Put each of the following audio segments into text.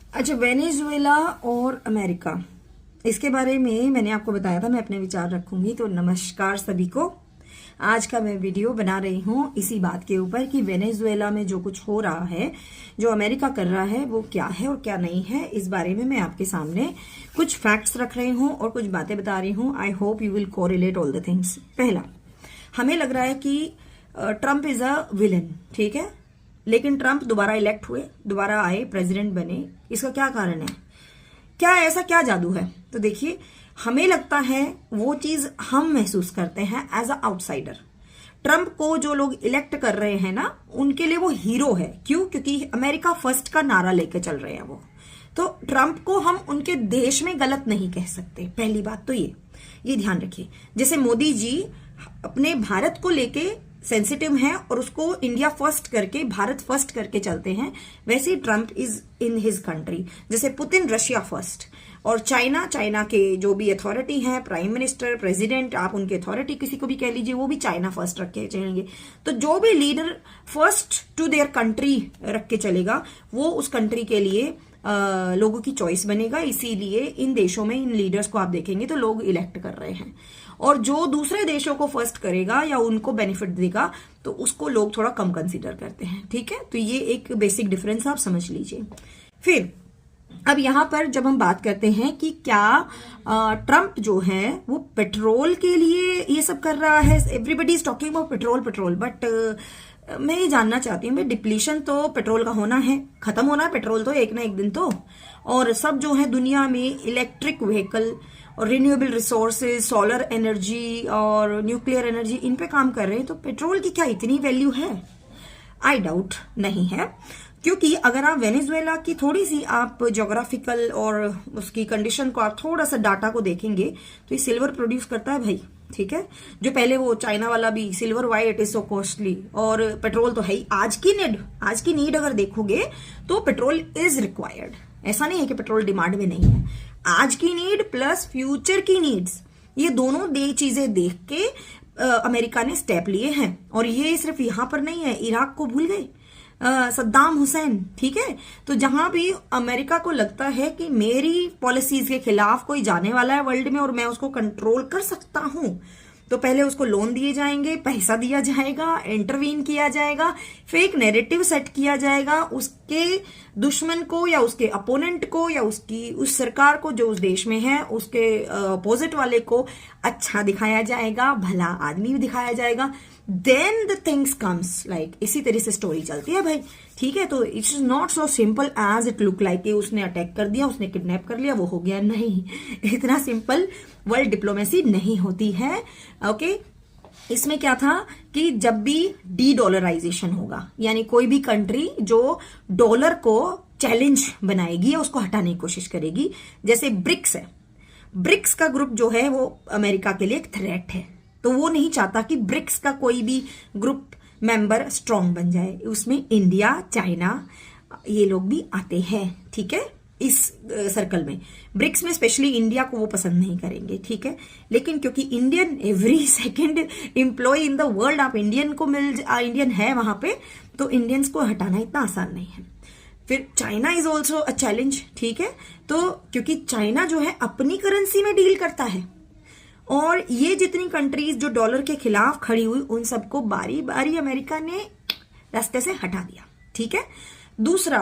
अच्छा, वेनेजुएला और अमेरिका, इसके बारे में मैंने आपको बताया था मैं अपने विचार रखूंगी। तो नमस्कार सभी को। आज का मैं वीडियो बना रही हूँ इसी बात के ऊपर कि वेनेजुएला में जो कुछ हो रहा है, जो अमेरिका कर रहा है, वो क्या है और क्या नहीं है। इस बारे में मैं आपके सामने कुछ फैक्ट्स रख रही हूँ और कुछ बातें बता रही हूँ। I hope you will correlate all the things. पहला, हमें लग रहा है कि ट्रंप इज अ विलन, ठीक है, लेकिन ट्रंप दोबारा इलेक्ट हुए, दोबारा आए, प्रेसिडेंट बने। इसका क्या कारण है? क्या ऐसा क्या जादू है? तो देखिए, हमें लगता है वो चीज हम महसूस करते हैं एज अ आउटसाइडर। ट्रंप को जो लोग इलेक्ट कर रहे हैं ना, उनके लिए वो हीरो है। क्यों? क्योंकि अमेरिका फर्स्ट का नारा लेके चल रहे हैं वो। तो ट्रंप को हम उनके देश में गलत नहीं कह सकते। पहली बात तो ये ध्यान रखिए। जैसे मोदी जी अपने भारत को लेके सेंसिटिव हैं और उसको इंडिया फर्स्ट करके, भारत फर्स्ट करके चलते हैं, वैसे ही Trump is in his country. जैसे पुतिन रशिया फर्स्ट, और चाइना के जो भी अथॉरिटी हैं, प्राइम मिनिस्टर, प्रेसिडेंट, आप उनके अथॉरिटी किसी को भी कह लीजिए, वो भी चाइना फर्स्ट रख के चलेंगे। तो जो भी leader first to their country रख के चलेगा, वो उस कंट्री के लिए लोगों की चॉइस बनेगा। इसीलिए इन देशों में इन लीडर्स को आप देखेंगे तो लोग इलेक्ट कर रहे हैं। और जो दूसरे देशों को फर्स्ट करेगा या उनको बेनिफिट देगा, तो उसको लोग थोड़ा कम कंसीडर करते हैं। ठीक है, तो ये एक बेसिक डिफरेंस आप समझ लीजिए। फिर अब यहां पर जब हम बात करते हैं कि क्या ट्रंप जो है वो पेट्रोल के लिए ये सब कर रहा है। Everybody is talking about petrol, but मैं ये जानना चाहती हूँ, भाई डिप्लीशन तो पेट्रोल का होना है, खत्म होना है पेट्रोल तो एक ना एक दिन तो। और सब जो है दुनिया में इलेक्ट्रिक व्हीकल और रिन्यूएबल रिसोर्सेज, सोलर एनर्जी और न्यूक्लियर एनर्जी, इन पे काम कर रहे हैं। तो पेट्रोल की क्या इतनी वैल्यू है? आई डाउट नहीं है। क्योंकि अगर आप वेनेजुएला की थोड़ी सी आप ज्योग्राफिकल और उसकी कंडीशन को आप थोड़ा सा डाटा को देखेंगे, तो ये सिल्वर प्रोड्यूस करता है भाई। ठीक है, जो पहले वो चाइना वाला भी silver, why it is so costly, और पेट्रोल तो है ही। आज की नीड अगर देखोगे तो पेट्रोल इज रिक्वायर्ड। ऐसा नहीं है कि पेट्रोल डिमांड में नहीं है। आज की नीड प्लस फ्यूचर की नीड्स, ये दोनों चीजें देख के अमेरिका ने स्टेप लिए हैं। और ये सिर्फ यहां पर नहीं है, इराक को भूल गए, सद्दाम हुसैन। ठीक है, तो जहां भी अमेरिका को लगता है कि मेरी पॉलिसीज के खिलाफ कोई जाने वाला है वर्ल्ड में और मैं उसको कंट्रोल कर सकता हूं, तो पहले उसको लोन दिए जाएंगे, पैसा दिया जाएगा, इंटरवीन किया जाएगा, फेक नैरेटिव सेट किया जाएगा, उसके दुश्मन को या उसके अपोनेंट को या उस सरकार को जो उस देश में है, उसके अपोजिट वाले को अच्छा दिखाया जाएगा, भला आदमी भी दिखाया जाएगा। Then the things comes like, इसी तरह से स्टोरी चलती है भाई। ठीक है, तो it's not so simple as it look like कि उसने अटैक कर दिया, उसने किडनैप कर लिया, वो हो गया। नहीं, इतना सिंपल वर्ल्ड डिप्लोमेसी नहीं होती है। ओके, इसमें क्या था कि जब भी डी डॉलराइजेशन होगा, यानी कोई भी कंट्री जो डॉलर को चैलेंज बनाएगी या उसको हटाने की कोशिश करेगी, जैसे ब्रिक्स है, ब्रिक्स का ग्रुप जो है वो अमेरिका के लिए एक थ्रेट है। तो वो नहीं चाहता कि ब्रिक्स का कोई भी ग्रुप मेंबर स्ट्रांग बन जाए। उसमें इंडिया, चाइना, ये लोग भी आते हैं। ठीक है, इस सर्कल में ब्रिक्स में स्पेशली इंडिया को वो पसंद नहीं करेंगे। ठीक है, लेकिन क्योंकि Indian every second employ in the world, आप इंडियन है वहां पे, तो इंडियंस को हटाना इतना आसान नहीं है। फिर China is also a challenge. ठीक है, तो क्योंकि चाइना जो है अपनी करेंसी में डील करता है, और ये जितनी कंट्रीज जो डॉलर के खिलाफ खड़ी हुई, उन सबको बारी बारी अमेरिका ने रास्ते से हटा दिया। ठीक है, दूसरा,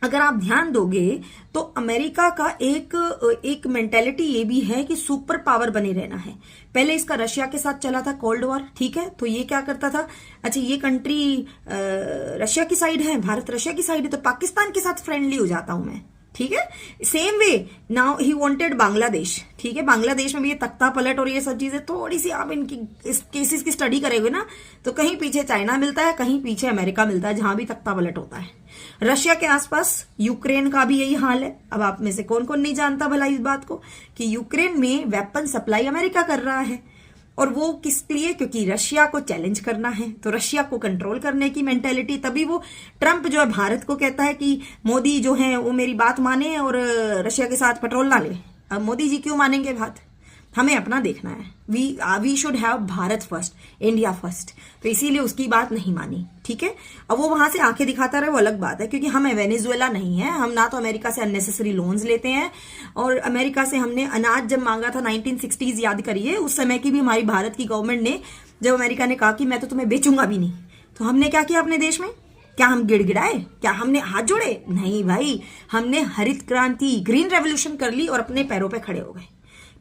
अगर आप ध्यान दोगे तो अमेरिका का एक मेंटेलिटी ये भी है कि सुपर पावर बने रहना है। पहले इसका रशिया के साथ चला था कोल्ड वॉर। ठीक है, तो ये क्या करता था, अच्छा ये कंट्री रशिया की साइड है, भारत रशिया की साइड है, तो पाकिस्तान के साथ फ्रेंडली हो जाता हूं मैं। ठीक है, same way now he wanted Bangladesh. ठीक है, बांग्लादेश में भी ये तख्ता पलट और ये सब चीजें, थोड़ी सी आप इनकी इस केसेस की स्टडी करेंगे ना, तो कहीं पीछे चाइना मिलता है, कहीं पीछे अमेरिका मिलता है, जहां भी तख्ता पलट होता है। रशिया के आसपास यूक्रेन का भी यही हाल है। अब आप में से कौन कौन नहीं जानता भला इस बात को कि यूक्रेन में वेपन सप्लाई अमेरिका कर रहा है। और वो किस लिए? क्योंकि रशिया को चैलेंज करना है, तो रशिया को कंट्रोल करने की मेंटेलिटी। तभी वो ट्रंप जो है भारत को कहता है कि मोदी जो है वो मेरी बात माने और रशिया के साथ पेट्रोल ना ले। अब मोदी जी क्यों मानेंगे बात? हमें अपना देखना है। We should have Bharat first, India first. तो इसीलिए उसकी बात नहीं मानी, ठीक है। अब वो वहां से आंखें दिखाता रहे वो अलग बात है, क्योंकि हम वेनेजुएला नहीं है। हम ना तो अमेरिका से अननेसेसरी लोन्स लेते हैं, और अमेरिका से हमने अनाज जब मांगा था 1960s, याद करिए, उस समय की भी हमारी भारत की गवर्नमेंट ने, जब अमेरिका ने कहा कि मैं तो तुम्हें बेचूंगा भी नहीं, तो हमने क्या किया अपने देश में? क्या हम गिड़गिड़ाए? क्या हमने हाथ जोड़े? नहीं भाई, हमने हरित क्रांति, ग्रीन रेवोल्यूशन कर ली और अपने पैरों पे खड़े हो गए,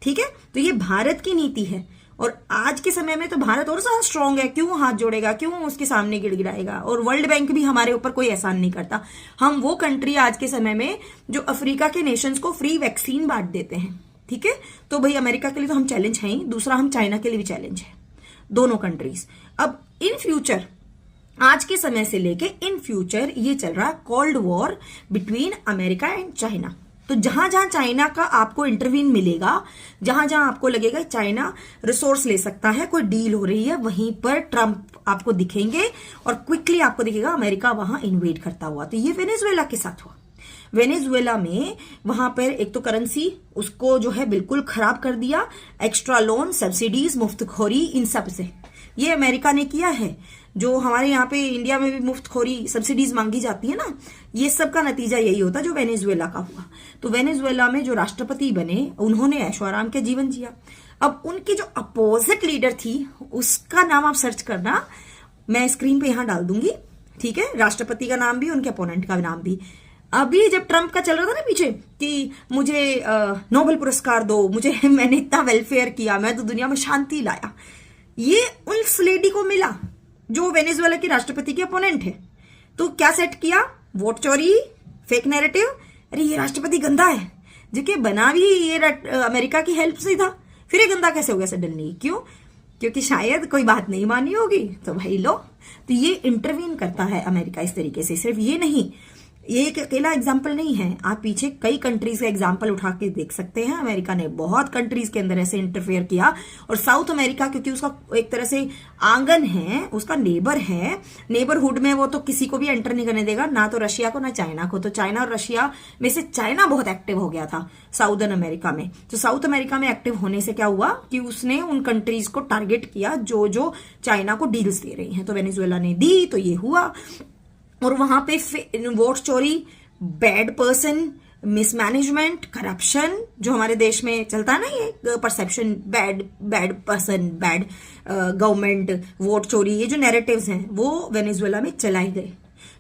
ठीक है। तो ये भारत की नीति है, और आज के समय में तो भारत और ज्यादा स्ट्रांग है। क्यों हाथ जोड़ेगा, क्यों उसके सामने गिड़गिड़ाएगा? और वर्ल्ड बैंक भी हमारे ऊपर कोई एहसान नहीं करता। हम वो कंट्री आज के समय में जो अफ्रीका के नेशंस को फ्री वैक्सीन बांट देते हैं, ठीक है। तो भाई अमेरिका के लिए तो हम चैलेंज हैं ही, दूसरा हम चाइना के लिए भी चैलेंज है, दोनों कंट्रीज। अब इन फ्यूचर, आज के समय से लेके इन फ्यूचर ये चल रहा है cold war between America and China. तो जहां जहां चाइना का आपको इंटरवीन मिलेगा, जहां जहां आपको लगेगा चाइना रिसोर्स ले सकता है, कोई डील हो रही है, वहीं पर ट्रंप आपको दिखेंगे, और क्विकली आपको दिखेगा अमेरिका वहां इन्वेड करता हुआ। तो ये वेनेजुएला के साथ हुआ। वेनेजुएला में वहां पर एक तो करेंसी उसको जो है बिल्कुल खराब कर दिया, एक्स्ट्रा लोन, सब्सिडीज, मुफ्तखोरी, इन सब से ये अमेरिका ने किया है। जो हमारे यहाँ पे इंडिया में भी मुफ्तखोरी, सब्सिडीज मांगी जाती है ना, ये सब का नतीजा यही होता जो वेनेजुएला का हुआ। तो वेनेजुएला में जो राष्ट्रपति बने, उन्होंने ऐशो आराम के जीवन जिया। अब उनकी जो अपोजिट लीडर थी, उसका नाम आप सर्च करना, मैं स्क्रीन पे यहां डाल दूंगी, ठीक है। राष्ट्रपति का नाम भी, उनके अपोनेंट का नाम भी। अभी जब ट्रंप का चल रहा था ना पीछे कि मुझे नोबेल पुरस्कार दो, मुझे मैंने इतना वेलफेयर किया, मैं तो दुनिया में शांति लाया, ये उस लेडी को मिला जो वेनेजुएला की राष्ट्रपति के अपोनेंट है। तो क्या सेट किया? वोट चोरी, फेक नैरेटिव। अरे ये राष्ट्रपति गंदा है, जो कि बना भी ये अमेरिका की हेल्प से था, फिर ये गंदा कैसे हो गया सडनली? क्यों? क्योंकि शायद कोई बात नहीं मानी होगी, तो भाई लो। तो ये इंटरवीन करता है अमेरिका इस तरीके से। सिर्फ ये नहीं, ये एक अकेला एग्जाम्पल नहीं है, आप पीछे कई कंट्रीज का एग्जाम्पल उठा के देख सकते हैं। अमेरिका ने बहुत कंट्रीज के अंदर ऐसे इंटरफेयर किया, और साउथ अमेरिका क्योंकि उसका एक तरह से आंगन है, उसका नेबर है, नेबरहुड में वो तो किसी को भी एंटर नहीं करने देगा, ना तो रशिया को ना चाइना को। तो चाइना और रशिया में से चाइना बहुत एक्टिव हो गया था साउदर्न अमेरिका में। तो साउथ अमेरिका में एक्टिव होने से क्या हुआ कि उसने उन कंट्रीज को टारगेट किया जो जो चाइना को डील्स दे रही हैं। तो वेनेजुएला ने दी, तो ये हुआ। और वहां पे वोट चोरी, बैड पर्सन, मिसमैनेजमेंट, करप्शन, जो हमारे देश में चलता है ना, ये perception, bad person, bad government, vote चोरी, ये जो नैरेटिव्स हैं वो वेनेजुएला में चलाए गए।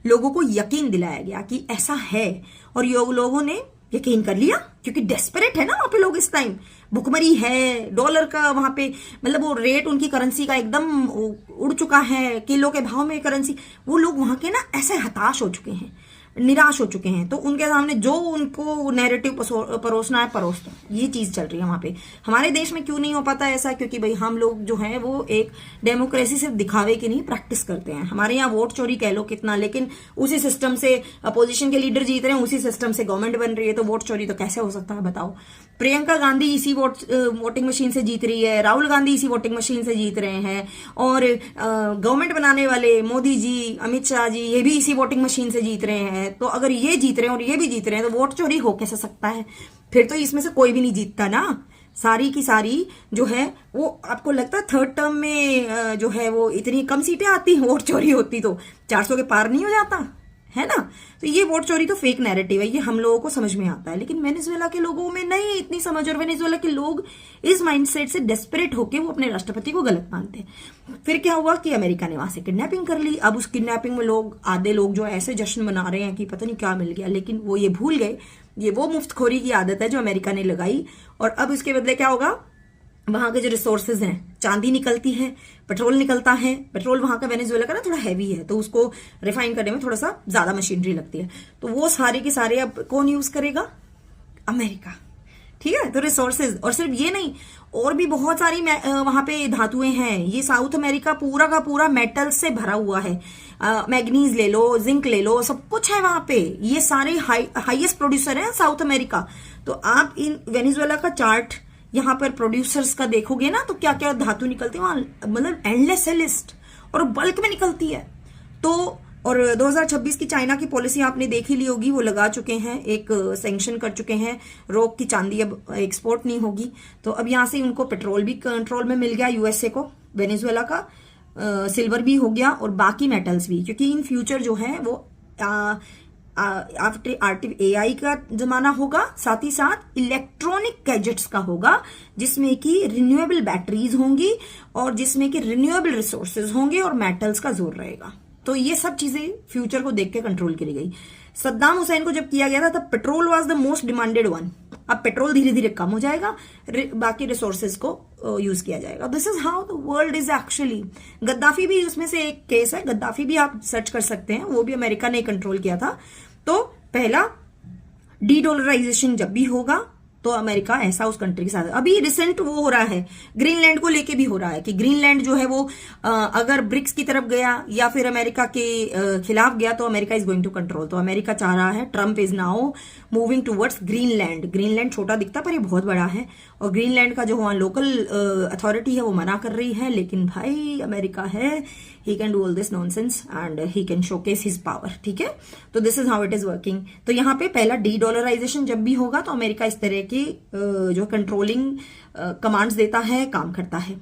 लोगों को यकीन दिलाया गया कि ऐसा है, और लोगों ने यकीन कर लिया, क्योंकि डेस्परेट है ना वहां पे लोग इस टाइम। भुखमरी है, डॉलर का वहां पे मतलब वो रेट उनकी करेंसी का एकदम उड़ चुका है, किलो के भाव में करेंसी। वो लोग वहां के ना ऐसे हताश हो चुके हैं, निराश हो चुके हैं। तो उनके सामने जो उनको नैरेटिव परोसना है परोस दो, ये चीज चल रही है वहां पे। हमारे देश में क्यों नहीं हो पाता ऐसा? क्योंकि भाई हम लोग जो हैं वो एक डेमोक्रेसी सिर्फ दिखावे की नहीं प्रैक्टिस करते हैं। हमारे यहाँ वोट चोरी कह लो कितना, लेकिन उसी सिस्टम से अपोजिशन के लीडर जीत रहे हैं, उसी सिस्टम से गवर्नमेंट बन रही है, तो वोट चोरी तो कैसे हो सकता है बताओ? प्रियंका गांधी इसी वोटिंग मशीन से जीत रही है, राहुल गांधी इसी वोटिंग मशीन से जीत रहे हैं, और गवर्नमेंट बनाने वाले मोदी जी, अमित शाह जी, ये भी इसी वोटिंग मशीन से जीत रहे हैं। तो अगर ये जीत रहे हैं और ये भी जीत रहे हैं, तो वोट चोरी हो कैसे सकता है? फिर तो इसमें से कोई भी नहीं जीतता ना। सारी की सारी जो है वो, आपको लगता है थर्ड टर्म में जो है वो इतनी कम सीटें आती, वोट चोरी होती तो 400 के पार नहीं हो जाता है ना? तो ये वोट चोरी तो फेक नैरेटिव है, ये हम लोगों को समझ में आता है, लेकिन वेनेजुएला के लोगों में नहीं इतनी समझ। और वेनेजुएला के लोग इस माइंडसेट से डेस्परेट होके वो अपने राष्ट्रपति को गलत मानते हैं। फिर क्या हुआ कि अमेरिका ने वहां से किडनैपिंग कर ली। अब उस किडनैपिंग में लोग, आधे लोग जो ऐसे जश्न मना रहे हैं कि पता नहीं क्या मिल गया, लेकिन वो ये भूल गए ये वो मुफ्तखोरी की आदत है जो अमेरिका ने लगाई। और अब इसके बदले क्या होगा? वहां के जो रिसोर्सेज हैं, चांदी निकलती है, पेट्रोल निकलता है। पेट्रोल वहां का वेनेजुएला का ना थोड़ा हैवी है, तो उसको रिफाइन करने में थोड़ा सा ज्यादा मशीनरी लगती है। तो वो सारे के सारे अब कौन यूज करेगा? अमेरिका, ठीक है। तो रिसोर्सेज, और सिर्फ ये नहीं, और भी बहुत सारी वहां पे धातुएं हैं। ये साउथ अमेरिका पूरा का पूरा मेटल से भरा हुआ है। मैग्नीज ले लो, जिंक ले लो, सब कुछ है वहां पे। ये सारे हाईएस्ट प्रोड्यूसर हैं साउथ अमेरिका। तो आप इन वेनेजुएला का चार्ट यहाँ पर प्रोड्यूसर्स का देखोगे ना, तो क्या क्या धातु निकलती है वहां, मतलब एंडलेस है लिस्ट, और बल्क में निकलती है। तो और 2026 की चाइना की पॉलिसी आपने देख ही ली होगी, वो लगा चुके हैं, एक सैंक्शन कर चुके हैं, रोक की चांदी अब एक्सपोर्ट नहीं होगी। तो अब यहाँ से उनको पेट्रोल भी कंट्रोल में मिल गया यूएसए को, वेनेजुएला का सिल्वर भी हो गया और बाकी मेटल्स भी, क्योंकि इन फ्यूचर जो है वो आफ्टर एआई का जमाना होगा, साथ ही साथ इलेक्ट्रॉनिक गैजेट्स का होगा, जिसमें कि रिन्यूएबल बैटरीज होंगी और जिसमें कि रिन्यूएबल रिसोर्सेज होंगे और मेटल्स का जोर रहेगा। तो ये सब चीजें फ्यूचर को देख के कंट्रोल करी गई। सद्दाम हुसैन को जब किया गया था तब petrol was the most demanded one. अब पेट्रोल धीरे धीरे कम हो जाएगा, बाकी रिसोर्सेज को यूज किया जाएगा। This is how the world is actually. Gaddafi भी उसमें से एक केस है, गद्दाफी भी आप सर्च कर सकते हैं, वो भी अमेरिका ने कंट्रोल किया था। तो पहला डी डॉलराइजेशन जब भी होगा तो अमेरिका ऐसा उस कंट्री के साथ, अभी रिसेंट वो हो रहा है ग्रीनलैंड को लेके भी हो रहा है कि ग्रीनलैंड जो है वो अगर ब्रिक्स की तरफ गया या फिर अमेरिका के खिलाफ गया तो America is going to control. तो अमेरिका चाह रहा है, Trump is now moving towards Greenland. Greenland छोटा दिखता पर ये बहुत बड़ा है, और ग्रीनलैंड का जो वहां लोकल अथॉरिटी है वो मना कर रही है, लेकिन भाई अमेरिका है, he can do all this nonsense and he can showcase his power. ठीक है, तो this is how it is working. तो यहाँ पे पहला डी डॉलराइजेशन जब भी होगा तो अमेरिका इस तरह की जो कंट्रोलिंग कमांड्स देता है, काम करता है।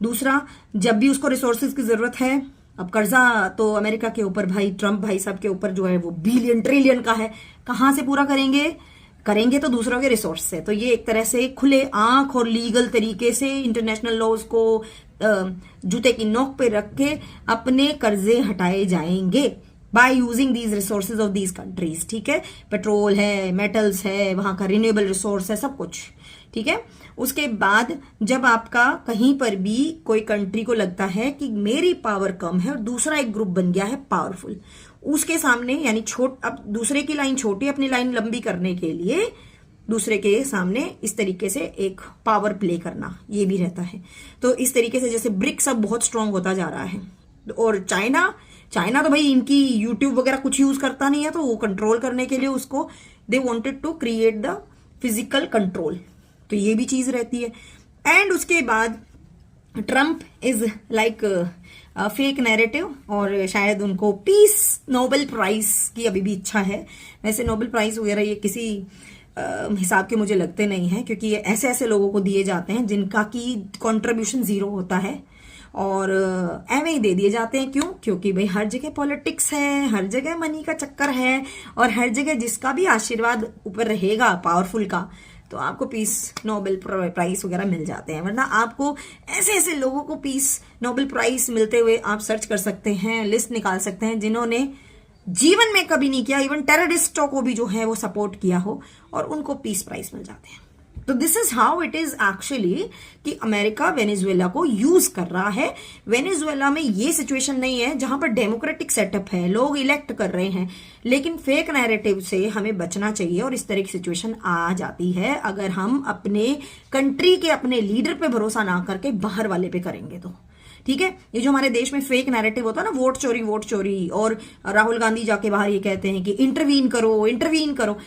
दूसरा, जब भी उसको रिसोर्सेज की जरूरत है, अब कर्जा तो अमेरिका के ऊपर भाई ट्रम्प भाई साहब के ऊपर जो है वो बिलियन ट्रिलियन का है, कहां से पूरा करेंगे तो दूसरों के रिसोर्स से। तो ये एक तरह से खुले आंख और लीगल तरीके से इंटरनेशनल लॉज को जूते की नोक पे रख के अपने कर्जे हटाए जाएंगे by using these resources of these countries. ठीक है, पेट्रोल है, मेटल्स है, वहां का रिन्यूएबल रिसोर्स है, सब कुछ। ठीक है, उसके बाद जब आपका कहीं पर भी कोई कंट्री को लगता है कि मेरी पावर कम है और दूसरा एक ग्रुप बन गया है पावरफुल, उसके सामने यानी अब दूसरे की लाइन छोटी, अपनी लाइन लंबी करने के लिए दूसरे के सामने इस तरीके से एक पावर प्ले करना, ये भी रहता है। तो इस तरीके से जैसे ब्रिक्स अब बहुत स्ट्रांग होता जा रहा है, और चाइना तो भाई इनकी यूट्यूब वगैरह कुछ यूज करता नहीं है, तो वो कंट्रोल करने के लिए उसको they wanted to create the physical control, तो ये भी चीज रहती है। एंड उसके बाद Trump is like fake narrative, और शायद उनको पीस नोबेल प्राइज की अभी भी इच्छा है। वैसे नोबेल प्राइज वगैरह ये किसी हिसाब के मुझे लगते नहीं है, क्योंकि ये ऐसे ऐसे लोगों को दिए जाते हैं जिनका की कंट्रीब्यूशन जीरो होता है, और एवं ही दे दिए जाते हैं। क्यों? क्योंकि भाई हर जगह पॉलिटिक्स है, हर जगह मनी का चक्कर है, और हर जगह जिसका भी आशीर्वाद ऊपर रहेगा पावरफुल का, तो आपको पीस नोबेल प्राइज वगैरह मिल जाते हैं। वरना आपको ऐसे ऐसे लोगों को पीस नोबेल प्राइज मिलते हुए आप सर्च कर सकते हैं, लिस्ट निकाल सकते हैं, जिन्होंने जीवन में कभी नहीं किया, इवन टेररिस्टों को भी जो है वो सपोर्ट किया हो, और उनको पीस प्राइज मिल जाते हैं। तो this is how it is actually कि अमेरिका वेनेजुएला को यूज कर रहा है। वेनेजुएला में ये सिचुएशन नहीं है जहां पर डेमोक्रेटिक सेटअप है, लोग इलेक्ट कर रहे हैं, लेकिन फेक नैरेटिव से हमें बचना चाहिए। और इस तरह की सिचुएशन आ जाती है अगर हम अपने कंट्री के अपने लीडर पे भरोसा ना करके बाहर वाले पे करेंगे तो। ठीक है, ये जो हमारे देश में फेक नैरेटिव होता है ना, वोट चोरी, और राहुल गांधी जाके बाहर ये कहते हैं कि इंटरवीन करो,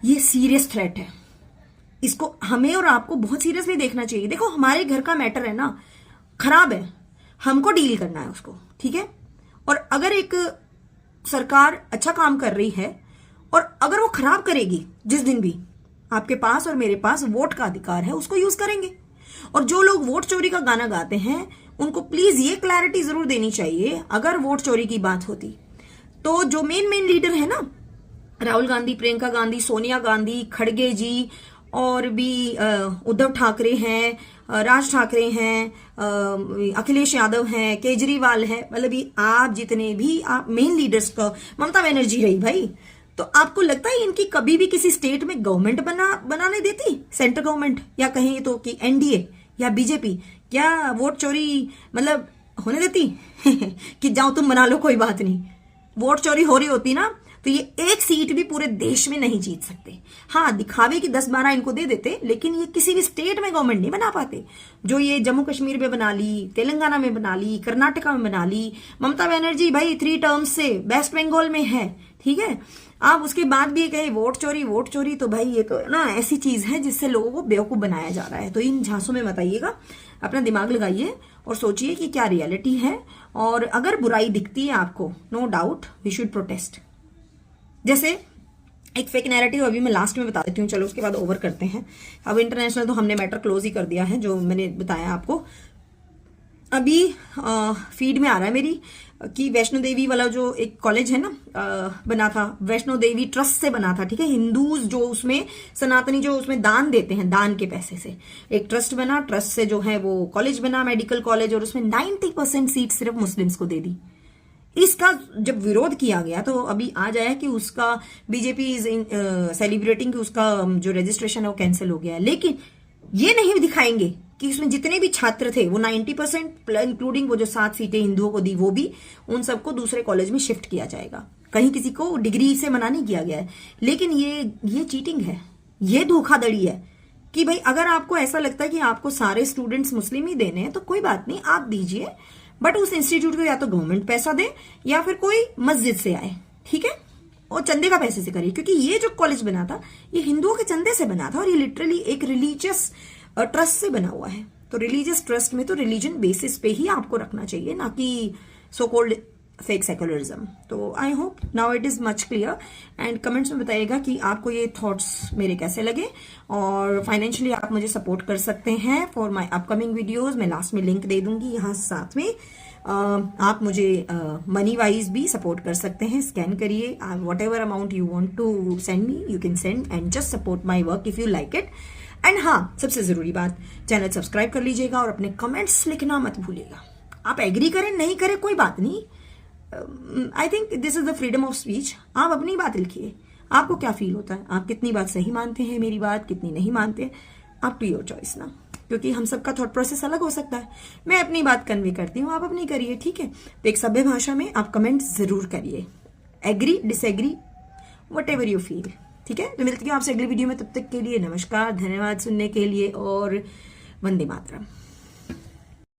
ये सीरियस थ्रेट है। इसको हमें और आपको बहुत सीरियसली देखना चाहिए। देखो, हमारे घर का मैटर है ना, खराब है, हमको डील करना है उसको। ठीक है, और अगर एक सरकार अच्छा काम कर रही है और अगर वो खराब करेगी, जिस दिन भी आपके पास और मेरे पास वोट का अधिकार है, उसको यूज करेंगे। और जो लोग वोट चोरी का गाना गाते हैं उनको प्लीज ये क्लैरिटी जरूर देनी चाहिए, अगर वोट चोरी की बात होती तो जो मेन लीडर है ना, राहुल गांधी, प्रियंका गांधी, सोनिया गांधी, खड़गे जी, और भी उद्धव ठाकरे हैं, राज ठाकरे हैं, अखिलेश यादव हैं, केजरीवाल है, मतलब ये आप जितने भी आप मेन लीडर्स का, ममता बनर्जी रही भाई, तो आपको लगता है इनकी कभी भी किसी स्टेट में गवर्नमेंट बनाने देती, सेंट्रल गवर्नमेंट, या कहीं तो कि एनडीए या बीजेपी, क्या वोट चोरी मतलब होने देती कि जाओ तुम बना लो, कोई बात नहीं। वोट चोरी हो रही होती ना तो ये एक सीट भी पूरे देश में नहीं जीत सकते। हाँ, दिखावे की 10-12 इनको दे देते, लेकिन ये किसी भी स्टेट में गवर्नमेंट नहीं बना पाते। जो ये जम्मू कश्मीर में बना ली, तेलंगाना में बना ली, कर्नाटका में बना ली। ममता बनर्जी भाई 3 टर्म्स से वेस्ट बंगाल में है, ठीक है। आप उसके बाद भी कहे वोट चोरी, तो भाई ये तो ना ऐसी चीज है जिससे लोगों को बेवकूफ बनाया जा रहा है। तो इन झांसों में मत आइएगा, अपना दिमाग लगाइए और सोचिए कि क्या रियलिटी है। और अगर बुराई दिखती है आपको, no doubt we should protest. जैसे एक फेक नैरेटिव अभी मैं लास्ट में बता देती हूँ, चलो उसके बाद ओवर करते हैं। अब इंटरनेशनल तो हमने मैटर क्लोज ही कर दिया है, जो मैंने बताया आपको। अभी फीड में आ रहा है मेरी कि वैष्णो देवी वाला जो एक कॉलेज है ना, बना था, वैष्णो देवी ट्रस्ट से बना था, ठीक है। हिंदूज जो उसमें सनातनी जो उसमें दान देते हैं, दान के पैसे से एक ट्रस्ट बना, ट्रस्ट से जो है वो कॉलेज बना, मेडिकल कॉलेज, और उसमें 90% सीट सिर्फ मुस्लिम्स को दे दी। इसका जब विरोध किया गया तो अभी आ जाए कि उसका बीजेपी इज सेलिब्रेटिंग कि उसका जो रजिस्ट्रेशन है वो कैंसिल हो गया है। लेकिन ये नहीं दिखाएंगे कि उसमें जितने भी छात्र थे वो 90% इंक्लूडिंग वो जो 7 सीटें हिंदुओं को दी वो भी, उन सबको दूसरे कॉलेज में शिफ्ट किया जाएगा। कहीं किसी को डिग्री से मना नहीं किया गया है। लेकिन ये चीटिंग है, ये धोखाधड़ी है कि भाई अगर आपको ऐसा लगता है कि आपको सारे स्टूडेंट्स मुस्लिम ही देने हैं तो कोई बात नहीं, आप दीजिए, बट उस इंस्टीट्यूट को या तो गवर्नमेंट पैसा दे या फिर कोई मस्जिद से आए, ठीक है, और चंदे का पैसे से करिए। क्योंकि ये जो कॉलेज बना था ये हिंदुओं के चंदे से बना था और ये लिटरली एक रिलीजियस ट्रस्ट से बना हुआ है। तो रिलीजियस ट्रस्ट में तो रिलीजन बेसिस पे ही आपको रखना चाहिए, ना कि सो कॉल्ड फेक सेक्युलरिज्म। तो I hope now it is much clear and comments में बताइएगा कि आपको ये थॉट्स मेरे कैसे लगे। और फाइनेंशियली आप मुझे सपोर्ट कर सकते हैं फॉर माय अपकमिंग वीडियोस। मैं लास्ट में लिंक दे दूंगी यहाँ साथ में। आप मुझे मनी वाइज भी सपोर्ट कर सकते हैं, स्कैन करिए, whatever amount you want to send me you can send and just support my work if you like it. And हाँ, सबसे जरूरी बात, चैनल सब्सक्राइब कर लीजिएगा और अपने कमेंट्स लिखना मत भूलिएगा। आप एग्री करें नहीं करें कोई बात नहीं, I think this is the freedom of speech. आप अपनी बात लिखिए, आपको क्या फील होता है, आप कितनी बात सही मानते हैं मेरी बात, कितनी नहीं मानते, अप टू योर चॉइस ना, क्योंकि हम सबका थॉट प्रोसेस अलग हो सकता है। मैं अपनी बात कन्वे करती हूँ, आप अपनी करिए, ठीक है। तो एक सभ्य भाषा में आप कमेंट जरूर करिए, agree disagree whatever you feel, ठीक है। तो मिलती हूँ आपसे अगली वीडियो में, तब तक के लिए नमस्कार, धन्यवाद सुनने के लिए और वंदे मातरम।